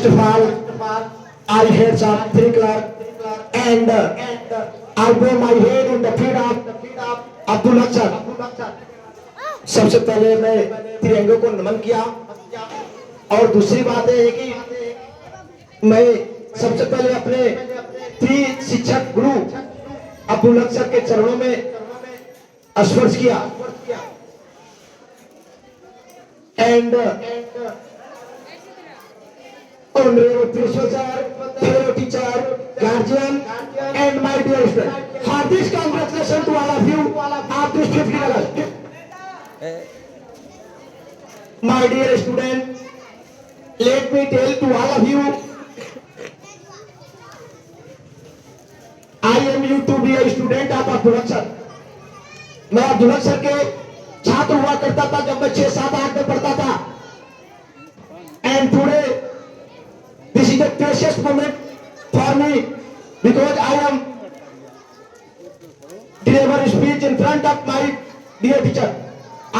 First of all, I had some three clerk and I wear my head in the feet of Abdul Akhtar. सबसे पहले मैं तिरंगे को नमन किया और दूसरी बात है कि मैं सबसे पहले अपने प्रिय शिक्षक गुरु अब्दुल अख्तर के चरणों में स्पर्श किया and honorable professor, fellow teacher, guardian, and my dear student. Heartiest congratulations to all of you of this 50 August. My dear student, let me tell to all of you, I am you to be a student of Abdul Akhtar. मैं अब्दुल अख्तर के छात्र हुआ करता था जब मैं 6, 7, 8 में पढ़ता था। And today this is a precious moment for me because I am deliver speech in front of my dear teacher.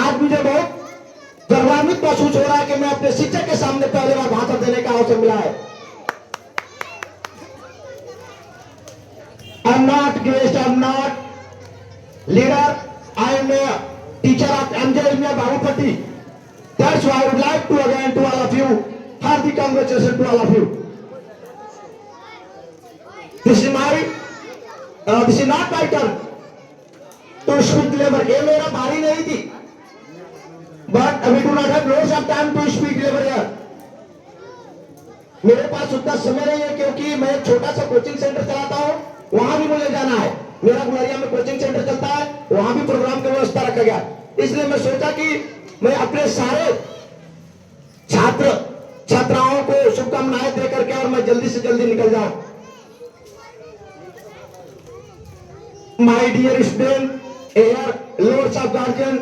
आज मुझे बहुत गर्वान्वित महसूस हो रहा है कि मैं अपने शिक्षक के सामने पहली बार भाषण देने का अवसर मिला है। I am not guest, I am not leader. I am a teacher of MJ Ilmiya Bahupati. That's why I would like to again to all of you. Hearty congratulations to all of you. This is not my turn to speak deliver. ये मेरा बारी नहीं थी. But we do not have lots of time to speak deliver here. मेरे पास उतना समय नहीं है क्योंकि मैं एक छोटा सा कोचिंग सेंटर चलाता हूँ. वहां भी मुझे जाना है. मेरा गुलरिया में कोचिंग सेंटर चलता है. वहां भी प्रोग्राम की व्यवस्था रखा गया. इसलिए मैं सोचा कि मैं अपने सारे छात्राओं को शुभकामनाएं दे करके और मैं जल्दी से जल्दी निकल जाऊं. My dear student, here lords of guardian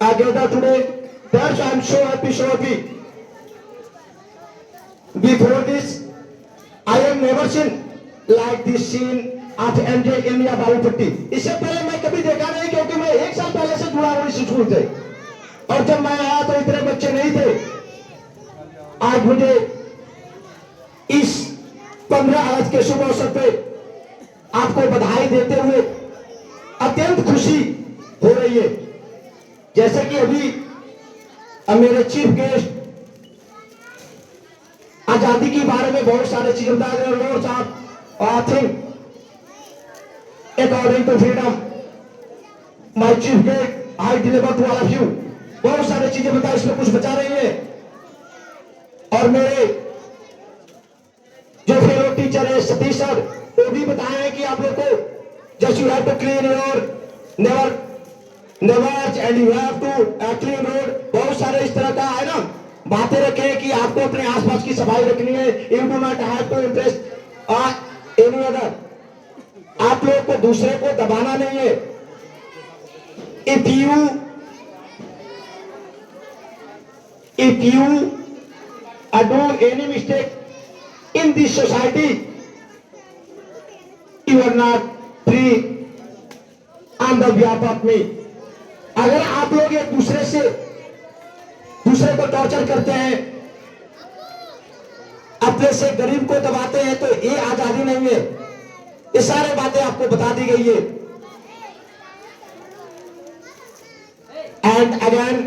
are gathered today. That's I am so happy, so happy. Before this, I have never seen like this scene of MJ Ilmiya Bahupati. इससे पहले मैं कभी देखा नहीं क्योंकि मैं 1 साल पहले से जुड़ा हुआ इस स्कूल से और जब मैं आया तो इतने बच्चे नहीं थे. आज मुझे इस 15 अगस्त के शुभ अवसर पे आपको बधाई देते हुए अत्यंत खुशी हो रही है. जैसे कि अभी मेरे चीफ गेस्ट आजादी के बारे में बहुत सारे चीजें बता रहे हैं. Lords of I think according to freedom my chief guest I deliver to all of you. बहुत सारी चीजें बता इसमें कुछ बचा रही है और मेरे जो फेलो टीचर है सतीश सर वो भी बताए हैं कि आप लोग को just you have to clean your neighbours and you have to clean road. बहुत सारे इस तरह का है ना बातें रखें कि आपको अपने आसपास की सफाई रखनी है. You do not have to impress any other. आप लोग को दूसरे को दबाना नहीं है. If you do any mistake in this society, you are not free on the behalf of me. अगर आप लोग एक दूसरे को टॉर्चर करते हैं, अपने से गरीब को दबाते हैं तो ये आजादी नहीं है. ये सारी बातें आपको बता दी गई है. And again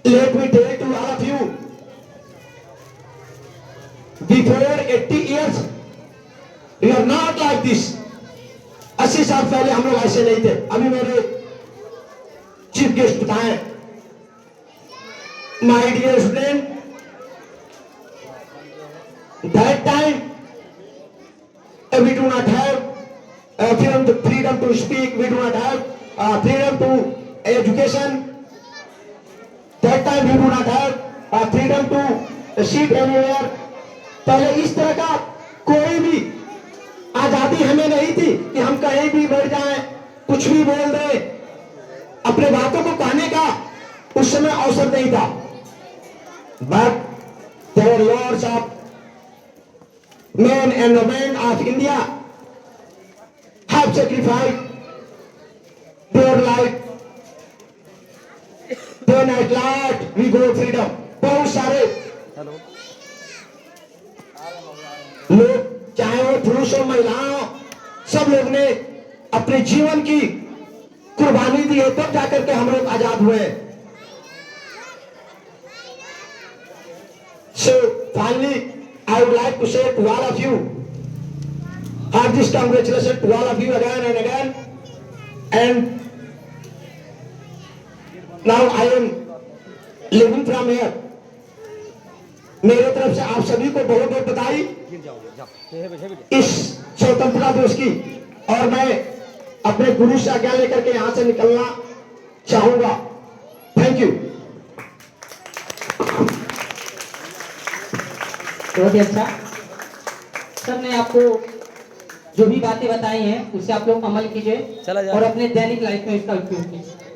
let me tell to all of you, before 80 years we are not like this. 80 साल पहले हम लोग ऐसे नहीं थे. अभी मेरे चीफ गेस्ट बताएं. My dear student, that time we do not have freedom to speak. We do not have freedom to education. That time we do not have freedom to sit anywhere. पहले इस तरह का कोई भी आजादी हमें नहीं थी कि हम कहीं भी बैठ जाएं, कुछ भी बोल दें, अपने बातों को कहने का उस समय अवसर नहीं था. But there were lots of men and women of India have sacrificed their life. Then at last we got freedom. बहुत सारे लोग, चाहे वो पुरुष हो महिलाएं हो, सब लोग ने अपने जीवन की कुर्बानी दी है, तब जाकर के हम लोग आजाद हुए। So finally, I would like to say to all of you, heartiest congratulations to all of you again and again. And now I am leaving from here. मेरे तरफ से आप सभी को बहुत बहुत बधाई इस स्वतंत्रता दिवस की, और मैं अपने गुरु से आज्ञा लेकर के यहां से निकलना चाहूंगा। Thank you. बहुत ही अच्छा। सर ने आपको जो भी बातें बताई हैं उससे आप लोग अमल कीजिए और अपने दैनिक लाइफ में इसका उपयोग कीजिए।